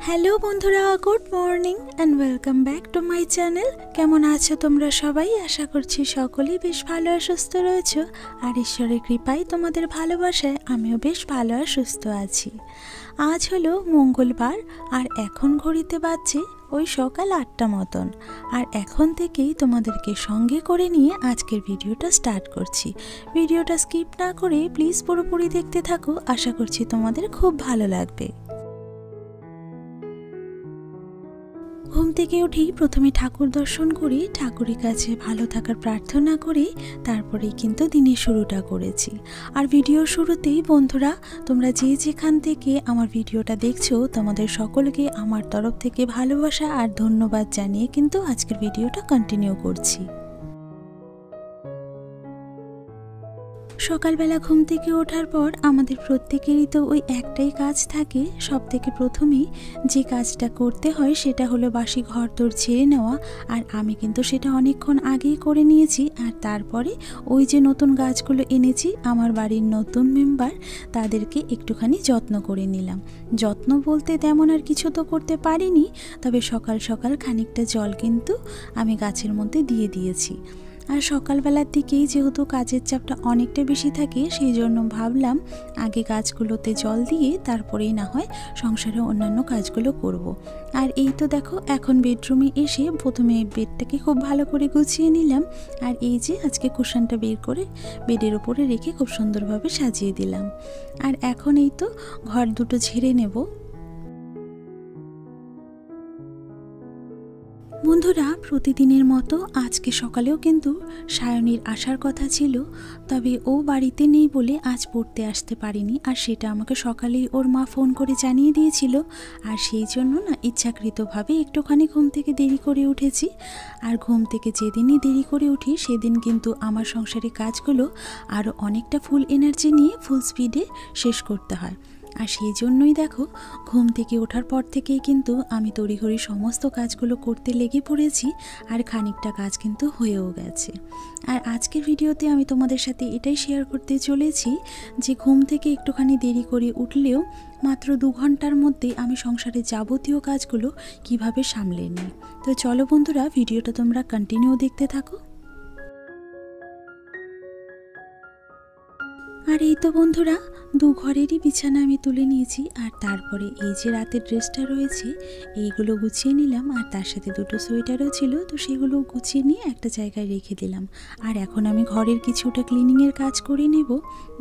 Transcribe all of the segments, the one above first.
Hello বন্ধুরা, good morning and welcome back to my channel. কেমন আছো তোমরা সবাই? আশা করছি সকলেই বেশ ভালো আর সুস্থ রয়েছো, আর ঈশ্বরের কৃপায় তোমাদের ভালোবাসায় আমিও বেশ ভালো আর সুস্থ আছি। আজ হলো মঙ্গলবার, আর এখন ঘড়িতে বাজছে ওই সকাল 8টা মতন। আর এখন থেকেই তোমাদেরকে সঙ্গে করে নিয়ে আজকের ভিডিওটা স্টার্ট করছি। ভিডিওটা স্কিপ না করে প্লিজ পুরোপুরি দেখতে থাকো, আশা করছি তোমাদের খুব ভালো লাগবে। ঘুম থেকে উঠেই প্রথমে ঠাকুর দর্শন করি, ঠাকুরের কাছে ভালো থাকার প্রার্থনা করি, তারপরেই কিন্তু দিনের শুরুটা করেছি। আর ভিডিওর শুরুতেই বন্ধুরা, তোমরা যে যেখান থেকে আমার ভিডিওটা দেখছো তোমাদের সকলকে আমার তরফ থেকে ভালোবাসা আর ধন্যবাদ জানিয়ে কিন্তু আজকের ভিডিওটা কন্টিনিউ করছি। সকালবেলা ঘুম থেকে ওঠার পর আমাদের প্রত্যেকেরই তো ওই একটাই কাজ থাকে। সব থেকে প্রথমেই যে কাজটা করতে হয় সেটা হলো বাসি ঘরদোর ঝেড়ে নেওয়া। আর আমি কিন্তু সেটা অনেকক্ষণ আগেই করে নিয়েছি। আর তারপরে ওই যে নতুন গাছগুলো এনেছি, আমার বাড়ির নতুন মেম্বার, তাদেরকে একটুখানি যত্ন করে নিলাম। যত্ন বলতে তেমন আর কিছু তো করতে পারিনি, তবে সকাল সকাল খানিকটা জল কিন্তু আমি গাছের মধ্যে দিয়ে দিয়েছি। আর সকালবেলার দিকেই যেহেতু কাজের চাপটা অনেকটা বেশি থাকে, সেই জন্য ভাবলাম আগে গাছগুলোতে জল দিয়ে তারপরেই না হয় সংসারে অন্যান্য কাজগুলো করব। আর এই তো দেখো, এখন বেডরুমে এসে প্রথমে বেডটাকে খুব ভালো করে গুছিয়ে নিলাম। আর এই যে আজকে কুশনটা বের করে বেডের ওপরে রেখে খুব সুন্দরভাবে সাজিয়ে দিলাম। আর এখন এই তো ঘর দুটো ঝেড়ে নেব। বন্ধুরা, প্রতিদিনের মতো আজকে সকালেও কিন্তু সায়নীর আসার কথা ছিল, তবে ও বাড়িতে নেই বলে আজ পড়তে আসতে পারিনি। আর সেটা আমাকে সকালেই ওর মা ফোন করে জানিয়ে দিয়েছিল। আর সেই জন্য না ইচ্ছাকৃতভাবে একটুখানি ঘুম থেকে দেরি করে উঠেছি। আর ঘুম থেকে যেদিনই দেরি করে উঠি সেদিন কিন্তু আমার সংসারের কাজগুলো আরও অনেকটা ফুল এনার্জি নিয়ে ফুল স্পিডে শেষ করতে হয়। আর সেই জন্যই দেখো, ঘুম থেকে ওঠার পর থেকেই কিন্তু আমি তড়িঘড়ি সমস্ত কাজগুলো করতে লেগে পড়েছি। আর খানিকটা কাজ কিন্তু হয়েও গেছে। আর আজকের ভিডিওতে আমি তোমাদের সাথে এটাই শেয়ার করতে চলেছি যে ঘুম থেকে একটুখানি দেরি করে উঠলেও মাত্র 2 ঘন্টার মধ্যে আমি সংসারের যাবতীয় কাজগুলো কিভাবে সামলে নিই। তো চলো বন্ধুরা, ভিডিওটা তোমরা কন্টিনিউ দেখতে থাকো। আর এই তো বন্ধুরা, 2 ঘরেরই বিছানা আমি তুলে নিয়েছি। আর তারপরে এই যে রাতের ড্রেসটা রয়েছে এইগুলো গুছিয়ে নিলাম। আর তার সাথে 2টো সোয়েটারও ছিল, তো সেগুলো গুছিয়ে নিয়ে একটা জায়গায় রেখে দিলাম। আর এখন আমি ঘরের কিছুটা ক্লিনিংয়ের কাজ করে নেব,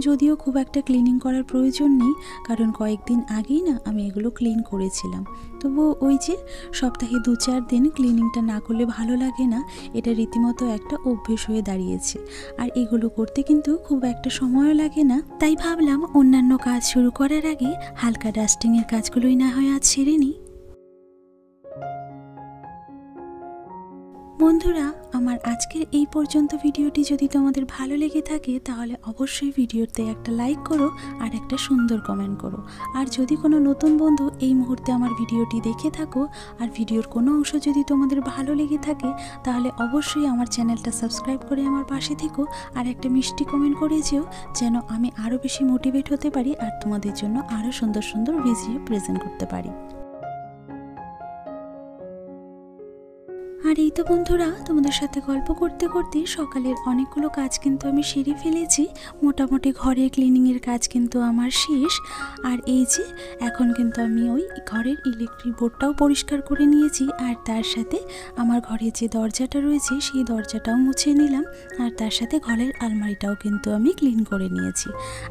যদিও খুব একটা ক্লিনিং করার প্রয়োজন নেই, কারণ কয়েকদিন আগেই না আমি এগুলো ক্লিন করেছিলাম। তবু ওই যে সপ্তাহে 2-4 দিন ক্লিনিংটা না করলে ভালো লাগে না, এটা রীতিমতো একটা অভ্যেস হয়ে দাঁড়িয়েছে। আর এগুলো করতে কিন্তু খুব একটা সময়ও লাগে না, তাই ভাবলাম অন্যান্য কাজ শুরু করার আগে হালকা ডাস্টিংয়ের কাজগুলোই না হয় আজ সেরে নিই। বন্ধুরা, আমার আজকের এই পর্যন্ত ভিডিওটি যদি তোমাদের ভালো লেগে থাকে তাহলে অবশ্যই ভিডিওতে একটা লাইক করো আর একটা সুন্দর কমেন্ট করো। আর যদি কোনো নতুন বন্ধু এই মুহূর্তে আমার ভিডিওটি দেখে থাকো আর ভিডিওর কোনো অংশ যদি তোমাদের ভালো লেগে থাকে, তাহলে অবশ্যই আমার চ্যানেলটা সাবস্ক্রাইব করে আমার পাশে থেকো আর একটা মিষ্টি কমেন্ট করে যেও, যেন আমি আরও বেশি মোটিভেট হতে পারি আর তোমাদের জন্য আরও সুন্দর সুন্দর ভিডিও প্রেজেন্ট করতে পারি। আর এই তো বন্ধুরা, তোমাদের সাথে গল্প করতে করতে সকালের অনেকগুলো কাজ কিন্তু আমি সেরে ফেলেছি। মোটামুটি ঘরের ক্লিনিংয়ের কাজ কিন্তু আমার শেষ। আর এই যে এখন কিন্তু আমি ওই ঘরের ইলেকট্রিক বোর্ডটাও পরিষ্কার করে নিয়েছি। আর তার সাথে আমার ঘরের যে দরজাটা রয়েছে সেই দরজাটাও মুছে নিলাম। আর তার সাথে ঘরের আলমারিটাও কিন্তু আমি ক্লিন করে নিয়েছি।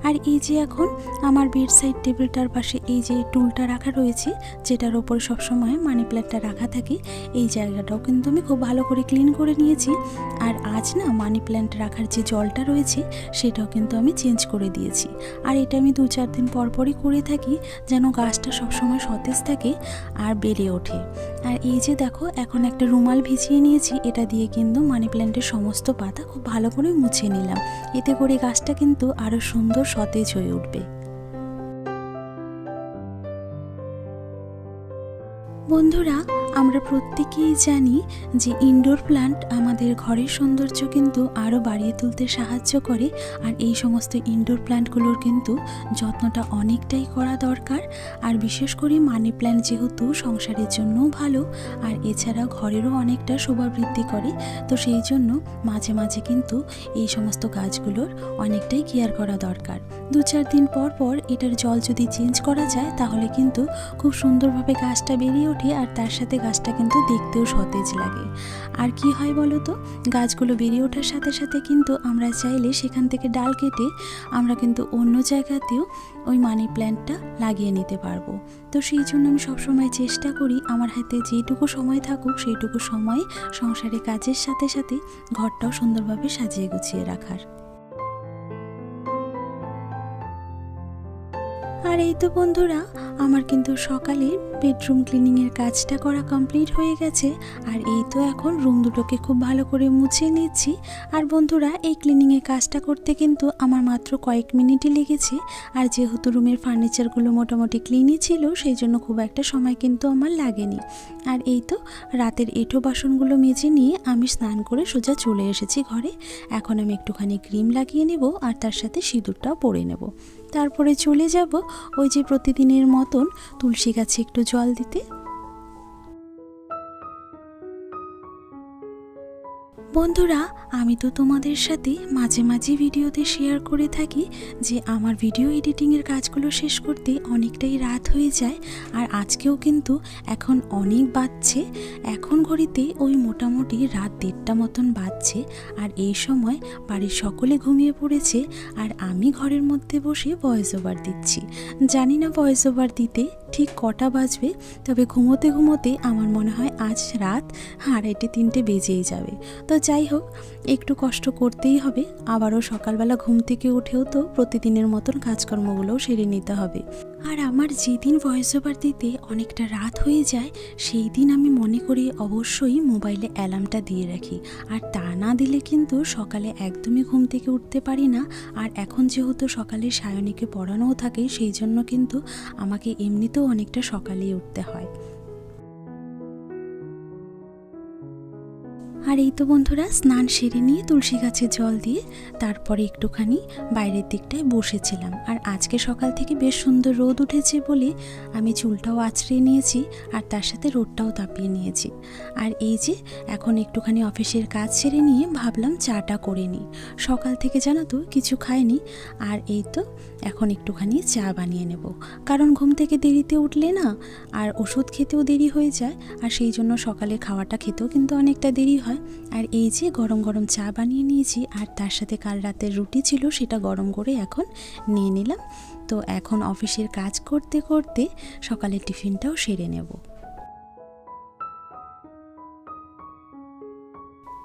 আর এই যে এখন আমার বেড সাইড টেবিলটার পাশে এই যে টুলটা রাখা রয়েছে, যেটার ওপর সবসময় মানি প্ল্যান্টটা রাখা থাকে, এই জায়গাটাও কিন্তু আমি খুব ভালো করে ক্লিন করে নিয়েছি। আর আজ না মানি প্ল্যান্ট রাখার যে জলটা রয়েছে সেটাও কিন্তু আমি চেঞ্জ করে দিয়েছি। আর এটা আমি 2-4 দিন পরপরই করে থাকি, যেন গাছটা সবসময় সতেজ থাকে আর বেড়ে ওঠে। আর এই যে দেখো, এখন একটা রুমাল ভিজিয়ে নিয়েছি, এটা দিয়ে কিন্তু মানি প্ল্যান্টের সমস্ত পাতা খুব ভালো করে মুছে নিলাম। এতে করে গাছটা কিন্তু আরও সুন্দর সতেজ হয়ে উঠবে। বন্ধুরা, আমরা প্রত্যেকেই জানি যে ইনডোর প্ল্যান্ট আমাদের ঘরের সৌন্দর্য কিন্তু আরও বাড়িয়ে তুলতে সাহায্য করে। আর এই সমস্ত ইনডোর প্ল্যান্টগুলোর কিন্তু যত্নটা অনেকটাই করা দরকার। আর বিশেষ করে মানি প্ল্যান্ট যেহেতু সংসারের জন্যও ভালো, আর এছাড়া ঘরেরও অনেকটা শোভাবৃদ্ধি করে, তো সেই জন্য মাঝে মাঝে কিন্তু এই সমস্ত গাছগুলোর অনেকটাই কেয়ার করা দরকার। 2-4 দিন পর পর এটার জল যদি চেঞ্জ করা যায় তাহলে কিন্তু খুব সুন্দরভাবে গাছটা বেরিয়ে ওঠে, আর তার সাথে গাছটা কিন্তু দেখতেও সতেজ লাগে। আর কি হয় বলো তো, গাছগুলো বেরিয়ে ওঠার সাথে সাথে কিন্তু আমরা চাইলে সেখান থেকে ডাল কেটে আমরা কিন্তু অন্য জায়গাতেও ওই মানি প্ল্যান্টটা লাগিয়ে নিতে পারবো। তো সেই জন্য আমি সবসময় চেষ্টা করি আমার হাতে যেটুকু সময় থাকুক সেইটুকু সময় সংসারে কাজের সাথে সাথে ঘরটাও সুন্দরভাবে সাজিয়ে গুছিয়ে রাখার। আর এই তো বন্ধুরা, আমার কিন্তু সকালে বেডরুম ক্লিনিংয়ের কাজটা করা কমপ্লিট হয়ে গেছে। আর এই তো এখন রুম দুটোকে খুব ভালো করে মুছে নিচ্ছি। আর বন্ধুরা, এই ক্লিনিংয়ের কাজটা করতে কিন্তু আমার মাত্র কয়েক মিনিটই লেগেছে। আর যেহেতু রুমের ফার্নিচারগুলো মোটামুটি ক্লিনই ছিল, সেই জন্য খুব একটা সময় কিন্তু আমার লাগেনি। আর এই তো রাতের এঁঠো বাসনগুলো মেজে নিয়ে আমি স্নান করে সোজা চলে এসেছি ঘরে। এখন আমি একটুখানি ক্রিম লাগিয়ে নেব আর তার সাথে সিঁদুরটাও পরে নেব। তারপরে চলে যাব ওই যে প্রতিদিনের মতন তুলসী গাছে একটু জল দিতে। বন্ধুরা, আমি তো তোমাদের সাথে মাঝে মাঝে ভিডিওতে শেয়ার করে থাকি যে আমার ভিডিও এডিটিংয়ের কাজগুলো শেষ করতে অনেকটাই রাত হয়ে যায়। আর আজকেও কিন্তু এখন অনেক বাজছে, এখন ঘড়িতে ওই মোটামুটি রাত 1:30 মতন বাজছে। আর এই সময় বাড়ির সকলে ঘুমিয়ে পড়েছে, আর আমি ঘরের মধ্যে বসে ভয়েস ওভার দিচ্ছি। জানি না ভয়েস ওভার দিতে ঠিক কটা বাজবে, তবে ঘুমোতে ঘুমোতে আমার মনে হয় আজ রাত 2:30-3টে বেজেই যাবে। তো যাই হোক, একটু কষ্ট করতেই হবে। আবারও সকালবেলা ঘুম থেকে উঠেও তো প্রতিদিনের মতন কাজকর্মগুলোও সেরে নিতে হবে। আর আমার যেদিন ভয়েস ওভার দিতে অনেকটা রাত হয়ে যায়, সেই দিন আমি মনে করি অবশ্যই মোবাইলে অ্যালার্মটা দিয়ে রাখি। আর তা না দিলে কিন্তু সকালে একদমই ঘুম থেকে উঠতে পারি না। আর এখন যেহেতু সকালে সায়নীকে পড়ানোও থাকে, সেই জন্য কিন্তু আমাকে এমনিতেও অনেকটা সকালেই উঠতে হয়। আর এই তো বন্ধুরা, স্নান সেরে নিয়ে তুলসী গাছে জল দিয়ে তারপরে একটুখানি বাইরের দিকটায় বসেছিলাম। আর আজকে সকাল থেকে বেশ সুন্দর রোদ উঠেছে বলে আমি চুলটাও আঁচড়ে নিয়েছি, আর তার সাথে রোদটাও তাপিয়ে নিয়েছি। আর এই যে এখন একটুখানি অফিসের কাজ সেরে নিয়ে ভাবলাম চাটা করে নিই। সকাল থেকে জানো তো কিছু খাইনি। আর এই তো এখন একটুখানি চা বানিয়ে নেব, কারণ ঘুম থেকে দেরিতে উঠলে না আর ওষুধ খেতেও দেরি হয়ে যায়। আর সেই জন্য সকালে খাওয়াটা খেতেও কিন্তু অনেকটা দেরি হয়। আর এই যে গরম গরম চা বানিয়ে নিয়েছি, আর তার সাথে কাল রাতের রুটি ছিল, সেটা গরম করে এখন নিয়ে নিলাম। তো এখন অফিসের কাজ করতে করতে সকালের টিফিনটাও সেরে নেব।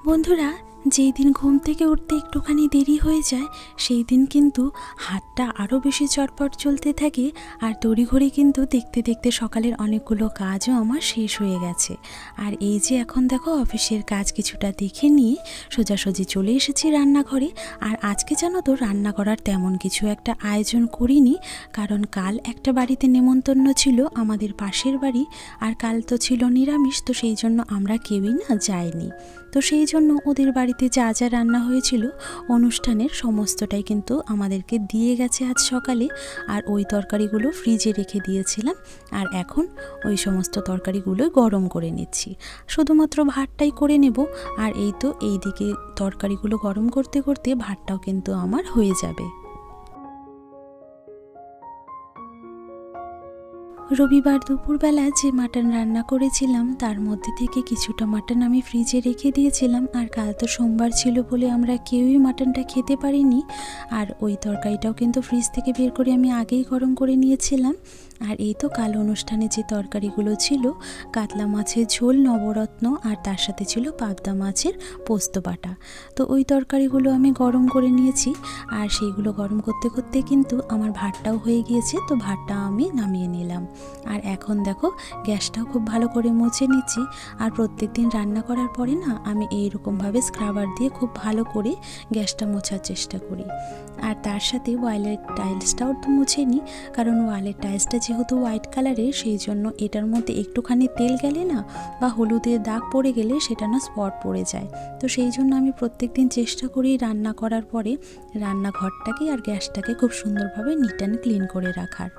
বন্ধুরা, যেই দিন ঘুম থেকে উঠতে একটুখানি দেরি হয়ে যায়, সেই দিন কিন্তু হাতটা আরও বেশি চটপট চলতে থাকে। আর তড়িঘড়ি কিন্তু দেখতে দেখতে সকালের অনেকগুলো কাজও আমার শেষ হয়ে গেছে। আর এই যে এখন দেখো অফিসের কাজ কিছুটা দেখে নিয়ে সোজাসুজি চলে এসেছি রান্নাঘরে। আর আজকে জানো তো রান্না করার তেমন কিছু একটা আয়োজন করিনি, কারণ কাল একটা বাড়িতে নেমন্তন্ন ছিল, আমাদের পাশের বাড়ি। আর কাল তো ছিল নিরামিষ, তো সেই জন্য আমরা কেউই না যাইনি। তো সেই জন্য ওদের বাড়িতে যা যা রান্না হয়েছিল অনুষ্ঠানের সমস্তটাই কিন্তু আমাদেরকে দিয়ে গেছে আজ সকালে। আর ওই তরকারিগুলো ফ্রিজে রেখে দিয়েছিলাম, আর এখন ওই সমস্ত তরকারিগুলো গরম করে নিচ্ছি। শুধুমাত্র ভাতটাই করে নেব। আর এই তো এইদিকে তরকারিগুলো গরম করতে করতে ভাতটাও কিন্তু আমার হয়ে যাবে। রবিবার দুপুরবেলা যে মাটন রান্না করেছিলাম তার মধ্যে থেকে কিছুটা মাটন আমি ফ্রিজে রেখে দিয়েছিলাম। আর কাল তো সোমবার ছিল বলে আমরা কেউই মাটনটা খেতে পারিনি। আর ওই তরকারিটাও কিন্তু ফ্রিজ থেকে বের করে আমি আগেই গরম করে নিয়েছিলাম। আর এই তো কাল অনুষ্ঠানে যে তরকারিগুলো ছিল, কাতলা মাছের ঝোল, নবরত্ন, আর তার সাথে ছিল পাবদা মাছের পোস্ত বাটা। তো ওই তরকারিগুলো আমি গরম করে নিয়েছি। আর সেইগুলো গরম করতে করতে কিন্তু আমার ভাতটাও হয়ে গিয়েছে। তো ভাতটা আমি নামিয়ে নিলাম। আর এখন দেখো গ্যাসটাও খুব ভালো করে মুছে নিচ্ছি। আর প্রত্যেক দিন রান্না করার পরে না আমি এইরকমভাবে স্ক্রাবার দিয়ে খুব ভালো করে গ্যাসটা মোছার চেষ্টা করি। আর তার সাথে ওয়ালের টাইলসটাও তো মুছে নিই, কারণ ওয়ালের টাইলসটা যেহেতু হোয়াইট কালারের, সেই জন্য এটার মধ্যে একটুখানি তেল গেলে না বা হলুদের দাগ পড়ে গেলে সেটা না স্পট পড়ে যায়। তো সেই জন্য আমি প্রত্যেক দিন চেষ্টা করি রান্না করার পরে রান্নাঘরটাকে আর গ্যাসটাকে খুব সুন্দরভাবে নিট অ্যান্ড ক্লিন করে রাখার।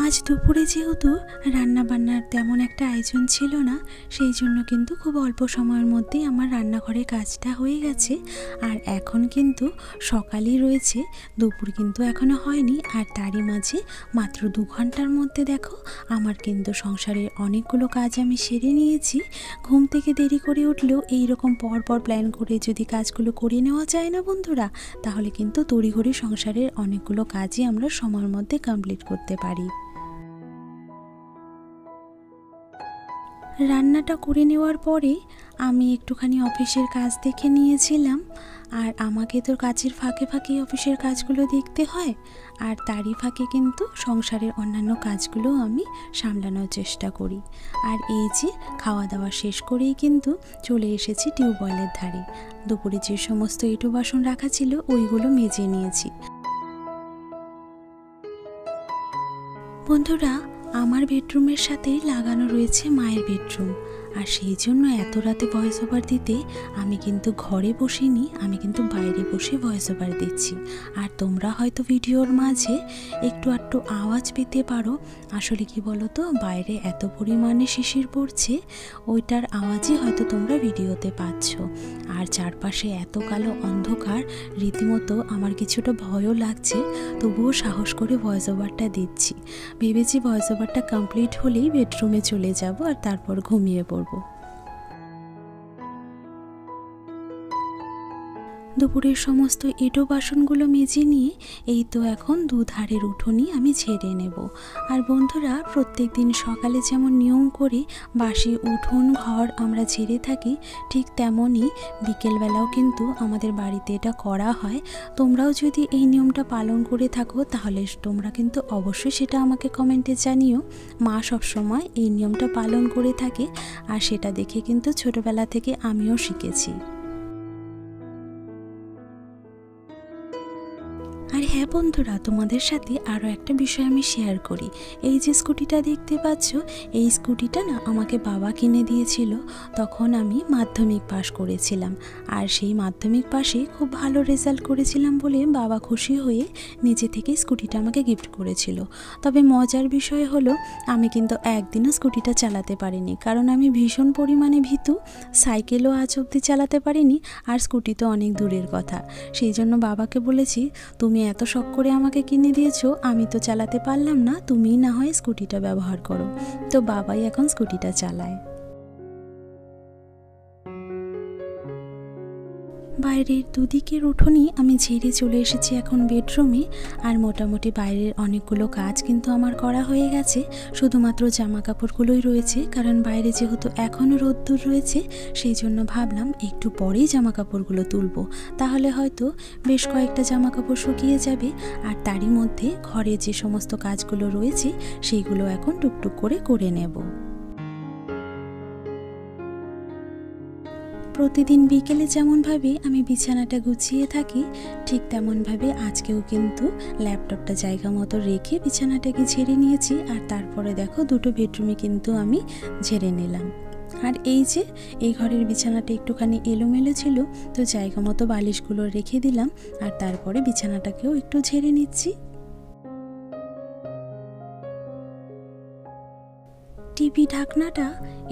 আজ দুপুরে যেহেতু রান্না বান্নার তেমন একটা আয়োজন ছিল না, সেই জন্য কিন্তু খুব অল্প সময়ের মধ্যেই আমার রান্নাঘরের কাজটা হয়ে গেছে। আর এখন কিন্তু সকালই রয়েছে, দুপুর কিন্তু এখনও হয়নি। আর তারই মাঝে মাত্র 2 ঘন্টার মধ্যে দেখো আমার কিন্তু সংসারের অনেকগুলো কাজ আমি সেরে নিয়েছি। ঘুম থেকে দেরি করে উঠলেও এইরকম পরপর প্ল্যান করে যদি কাজগুলো করে নেওয়া যায় না বন্ধুরা, তাহলে কিন্তু তড়িঘড়ি সংসারের অনেকগুলো কাজই আমরা সময়ের মধ্যে কমপ্লিট করতে পারি। রান্নাটা করে নেওয়ার পরে আমি একটুখানি অফিসের কাজ দেখে নিয়েছিলাম। আর আমাকে তো কাজের ফাঁকে ফাঁকে অফিসের কাজগুলো দেখতে হয়, আর তারই ফাঁকে কিন্তু সংসারের অন্যান্য কাজগুলো আমি সামলানোর চেষ্টা করি। আর এই যে খাওয়া দাওয়া শেষ করেই কিন্তু চলে এসেছি টিউবওয়েলের ধারে। দুপুরে যে সমস্ত এঁটো বাসন রাখা ছিল ওইগুলো মেজে নিয়েছি। বন্ধুরা, আমার বেডরুমের সাথে লাগানো রয়েছে মায়ের বেডরুম, আর সেই জন্য এত রাতে ভয়েস ওভার দিতে আমি কিন্তু ঘরে বসিনি, আমি কিন্তু বাইরে বসে ভয়েস ওভার দিচ্ছি। আর তোমরা হয়তো ভিডিওর মাঝে একটু আধটু আওয়াজ পেতে পারো। আসলে কি বলো তো, বাইরে এত পরিমাণে শিশির পড়ছে, ওইটার আওয়াজই হয়তো তোমরা ভিডিওতে পাচ্ছ। আর চারপাশে এত কালো অন্ধকার, রীতিমতো আমার কিছুটা ভয়ও লাগছে, তবুও সাহস করে ভয়েস ওভারটা দিচ্ছি। ভেবেছি ভয়েস ওভারটা কমপ্লিট হলেই বেডরুমে চলে যাব আর তারপর ঘুমিয়ে পড়ব। দুপুরের সমস্ত এঁটো বাসনগুলো মেজে নিয়ে এই তো এখন দুধারের উঠোনই আমি ঝেড়ে নেব। আর বন্ধুরা, প্রত্যেক দিন সকালে যেমন নিয়ম করে বাসি উঠোন ঘর আমরা ঝেড়ে থাকি, ঠিক তেমনই বিকেলবেলাও কিন্তু আমাদের বাড়িতে এটা করা হয়। তোমরাও যদি এই নিয়মটা পালন করে থাকো তাহলে তোমরা কিন্তু অবশ্যই সেটা আমাকে কমেন্টে জানিও। মা সবসময় এই নিয়মটা পালন করে থাকে, আর সেটা দেখে কিন্তু ছোটবেলা থেকে আমিও শিখেছি। আর হ্যাঁ বন্ধুরা, তোমাদের সাথে আরও একটা বিষয় আমি শেয়ার করি। এই যে স্কুটিটা দেখতে পাচ্ছ, এই স্কুটিটা না আমাকে বাবা কিনে দিয়েছিল, তখন আমি মাধ্যমিক পাশ করেছিলাম। আর সেই মাধ্যমিক পাশে খুব ভালো রেজাল্ট করেছিলাম বলে বাবা খুশি হয়ে নিজে থেকে স্কুটিটা আমাকে গিফট করেছিল। তবে মজার বিষয় হলো, আমি কিন্তু একদিনও স্কুটিটা চালাতে পারিনি, কারণ আমি ভীষণ পরিমাণে ভীতু। সাইকেলও আজ অবধি চালাতে পারিনি, আর স্কুটি তো অনেক দূরের কথা। সেই জন্য বাবাকে বলেছি, তুমি এত শখ করে আমাকে কিনে দিয়েছো, আমি তো চালাতে পারলাম না, তুমিই না হয় স্কুটিটা ব্যবহার করো। তো বাবাই এখন স্কুটিটা চালায়। বাইরের দুদিকের উঠোনই আমি ঝেড়ে চলে এসেছি এখন বেডরুমে। আর মোটামুটি বাইরের অনেকগুলো কাজ কিন্তু আমার করা হয়ে গেছে, শুধুমাত্র জামা কাপড়গুলোই রয়েছে। কারণ বাইরে যেহেতু এখনও রোদ্দুর রয়েছে, সেই জন্য ভাবলাম একটু পরেই জামা কাপড়গুলো তুলবো, তাহলে হয়তো বেশ কয়েকটা জামা কাপড় শুকিয়ে যাবে। আর তারই মধ্যে ঘরে যে সমস্ত কাজগুলো রয়েছে সেইগুলো এখন টুকটুক করে করে নেব। প্রতিদিন বিকেলে যেমনভাবে আমি বিছানাটা গুছিয়ে থাকি, ঠিক তেমনভাবে আজকেও কিন্তু ল্যাপটপটা জায়গা মতো রেখে বিছানাটাকে ঝেড়ে নিয়েছি। আর তারপরে দেখো দুটো বেডরুমে কিন্তু আমি ঝেড়ে নিলাম। আর এই যে এই ঘরের বিছানাটা একটুখানি এলোমেলো ছিল, তো জায়গা মতো বালিশগুলো রেখে দিলাম। আর তারপরে বিছানাটাকেও একটু ঝেড়ে নিচ্ছি। টিভি ঢাকনাটা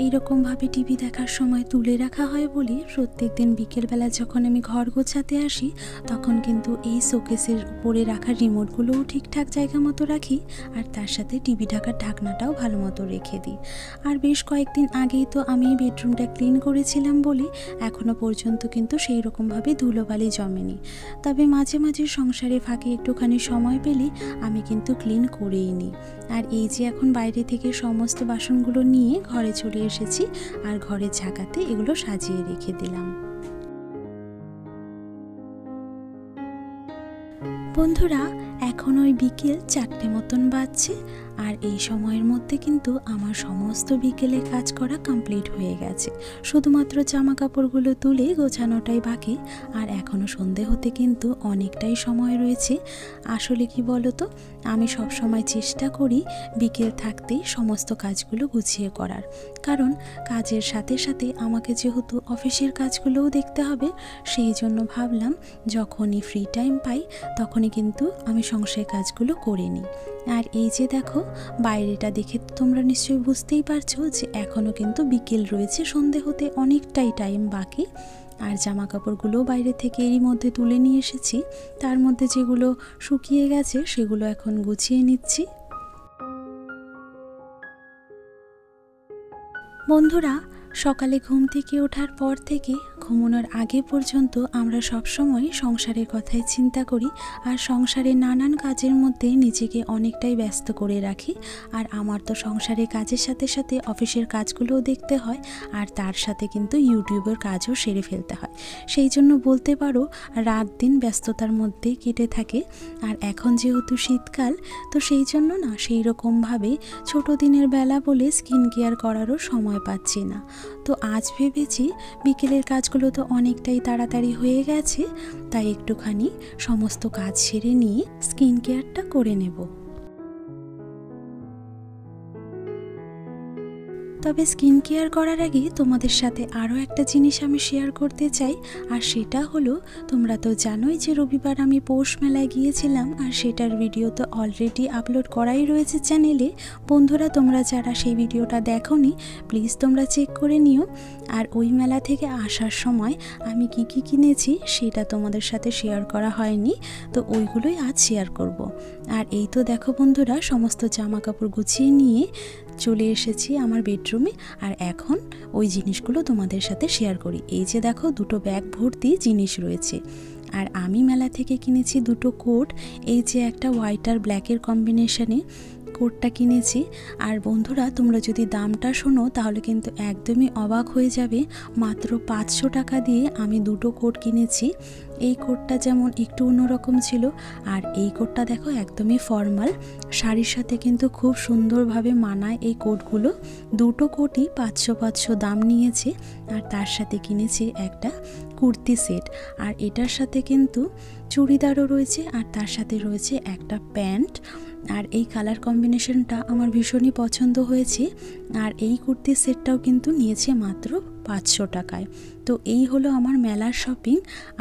এইরকমভাবে টিভি দেখার সময় তুলে রাখা হয় বলে প্রত্যেক দিন বিকেলবেলা যখন আমি ঘর গোছাতে আসি, তখন কিন্তু এই শোকেসের উপরে রাখা রিমোটগুলোও ঠিকঠাক জায়গা মতো রাখি, আর তার সাথে টিভি ঢাকার ঢাকনাটাও ভালো মতো রেখে দিই। আর বেশ কয়েকদিন আগেই তো আমি বেডরুমটা ক্লিন করেছিলাম বলে এখনও পর্যন্ত কিন্তু সেই রকমভাবে ধুলোবালি জমেনি। তবে মাঝে মাঝে সংসারে ফাঁকে একটুখানি সময় পেলে আমি কিন্তু ক্লিন করেই নিই। আর এই যে এখন বাইরে থেকে সমস্ত বাসনগুলো নিয়ে ঘরে চলে এসেছি, আর ঘরের ঝাঁকাতে এগুলো সাজিয়ে রেখে দিলাম। বন্ধুরা এখন ওই বিকেল 4টে মতন বাজছে আর এই সময়ের মধ্যে কিন্তু আমার সমস্ত বিকেলে কাজ করা কমপ্লিট হয়ে গেছে। শুধুমাত্র জামা কাপড়গুলো তুলে গোছানোটাই বাকি। আর এখনও সন্ধে হতে কিন্তু অনেকটাই সময় রয়েছে। আসলে কি বলো তো, আমি সব সময় চেষ্টা করি বিকেল থাকতেই সমস্ত কাজগুলো গুছিয়ে করার, কারণ কাজের সাথে সাথে আমাকে যেহেতু অফিসের কাজগুলোও দেখতে হবে, সেই জন্য ভাবলাম যখনই ফ্রি টাইম পাই তখনই কিন্তু আমি সংসারের কাজগুলো করে নিই। আর এই যে দেখো, বাইরেটা দেখে তোমরা নিশ্চয়ই বুঝতেই পারছো যে এখনও কিন্তু বিকেল রয়েছে, সন্ধে হতে অনেকটাই টাইম বাকি। আর জামা কাপড়গুলো বাইরে থেকে এরই মধ্যে তুলে নিয়ে এসেছি, তার মধ্যে যেগুলো শুকিয়ে গেছে সেগুলো এখন গুছিয়ে নিচ্ছি। বন্ধুরা সকালে ঘুম থেকে ওঠার পর থেকে ঘুমানোর আগে পর্যন্ত আমরা সব সময় সংসারের কথাই চিন্তা করি আর সংসারের নানান কাজের মধ্যে নিজেকে অনেকটাই ব্যস্ত করে রাখি। আর আমার তো সংসারের কাজের সাথে সাথে অফিসের কাজগুলোও দেখতে হয়, আর তার সাথে কিন্তু ইউটিউবের কাজও সেরে ফেলতে হয়। সেই জন্য বলতে পারো রাত দিন ব্যস্ততার মধ্যে কেটে থাকে। আর এখন যেহেতু শীতকাল, তো সেই জন্য না সেই রকমভাবে ছোট দিনের বেলা বলে স্কিন কেয়ার করারও সময় পাচ্ছি না। তো আজ ভেবেছি বিকেলের কাজগুলো তো অনেকটাই তাড়াতাড়ি হয়ে গেছে, তাই একটুখানি সমস্ত কাজ সেরে নিয়ে স্কিন কেয়ারটা করে নেব। তবে স্কিন কেয়ার করার আগে তোমাদের সাথে আরও একটা জিনিস আমি শেয়ার করতে চাই, আর সেটা হলো তোমরা তো জানোই যে রবিবার আমি পৌষ মেলায় গিয়েছিলাম, আর সেটার ভিডিও তো অলরেডি আপলোড করাই রয়েছে চ্যানেলে। বন্ধুরা তোমরা যারা সেই ভিডিওটা দেখোনি প্লিজ তোমরা চেক করে নিও। আর ওই মেলা থেকে আসার সময় আমি কি কি কিনেছি সেটা তোমাদের সাথে শেয়ার করা হয়নি, তো ওইগুলোই আজ শেয়ার করব। আর এই তো দেখো বন্ধুরা, সমস্ত জামা কাপড় গুছিয়ে নিয়ে চলে এসেছি আমার বেডরুমে। আর এখন ওই জিনিসগুলো তোমাদের সাথে শেয়ার করি। এই যে দেখো, দুটো ব্যাগ ভর্তি জিনিস রয়েছে। আর আমি মেলা থেকে কিনেছি দুটো কোট। এই যে একটা হোয়াইট আর ব্ল্যাকের কম্বিনেশনে কোটটা কিনেছি। আর বন্ধুরা তোমরা যদি দামটা শোনো তাহলে কিন্তু একদমই অবাক হয়ে যাবে। মাত্র 500 টাকা দিয়ে আমি দুটো কোট কিনেছি। এই কোটটা যেমন একটু অন্যরকম ছিল, আর এই কোটটা দেখো একদমই ফর্মাল, শাড়ির সাথে কিন্তু খুব সুন্দরভাবে মানায় এই কোটগুলো। দুটো কোটই 500 দাম নিয়েছে। আর তার সাথে কিনেছি একটা কুর্তি সেট, আর এটার সাথে কিন্তু চুড়িদারও রয়েছে, আর তার সাথে রয়েছে একটা প্যান্ট। আর এই কালার কম্বিনেশনটা আমার ভীষণই পছন্দ হয়েছে। আর এই কুর্তির সেটটাও কিন্তু নিয়েছে মাত্র 500 টাকায়। তো এই হলো আমার মেলার শপিং।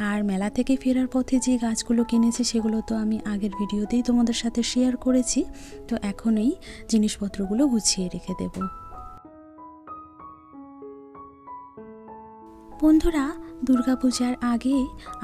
আর মেলা থেকে ফেরার পথে যে গাছগুলো কিনেছি সেগুলো তো আমি আগের ভিডিওতেই তোমাদের সাথে শেয়ার করেছি। তো এখন এই জিনিসপত্রগুলো গুছিয়ে রেখে দেব। বন্ধুরা দুর্গাপূজার আগে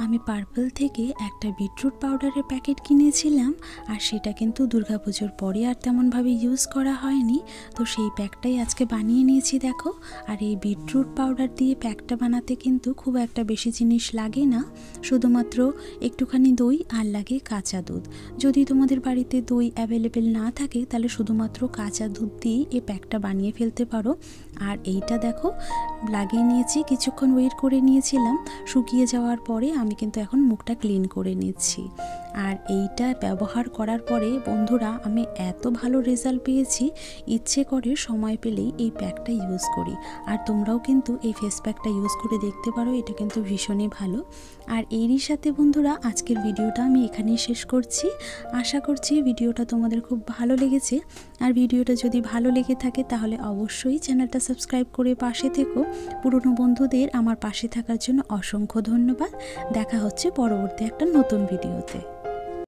আমি পার্পল থেকে একটা বিটরুট পাউডারের প্যাকেট কিনেছিলাম, আর সেটা কিন্তু দুর্গাপুজোর পরে আর তেমনভাবে ইউজ করা হয়নি। তো সেই প্যাকটাই আজকে বানিয়ে নিয়েছি দেখো। আর এই বিটরুট পাউডার দিয়ে প্যাকটা বানাতে কিন্তু খুব একটা বেশি জিনিস লাগে না, শুধুমাত্র একটুখানি দই আর লাগে কাঁচা দুধ। যদি তোমাদের বাড়িতে দই অ্যাভেলেবেল না থাকে তাহলে শুধুমাত্র কাঁচা দুধ দিয়ে এই প্যাকটা বানিয়ে ফেলতে পারো। আর এইটা দেখো লাগিয়ে নিয়েছি, কিছুক্ষণ ওয়েট করে নিয়েছিলাম। শুকিয়ে যাওয়ার পরে আমি কিন্তু এখন মুখটা ক্লিন করে নিচ্ছি। আর এইটা ব্যবহার করার পরে বন্ধুরা আমি এত ভালো রেজাল্ট পেয়েছি, ইচ্ছে করে সময় পেলেই এই প্যাকটা ইউজ করি। আর তোমরাও কিন্তু এই ফেস প্যাকটা ইউজ করে দেখতে পারো, এটা কিন্তু ভীষণই ভালো। আর এরই সাথে বন্ধুরা আজকের ভিডিওটা আমি এখানেই শেষ করছি। আশা করছি ভিডিওটা তোমাদের খুব ভালো লেগেছে। আর ভিডিওটা যদি ভালো লেগে থাকে তাহলে অবশ্যই চ্যানেলটা সাবস্ক্রাইব করে পাশে থেকো। পুরনো বন্ধুদের আমার পাশে থাকার জন্য অসংখ্য ধন্যবাদ। দেখা হচ্ছে পরবর্তী একটা নতুন ভিডিওতে।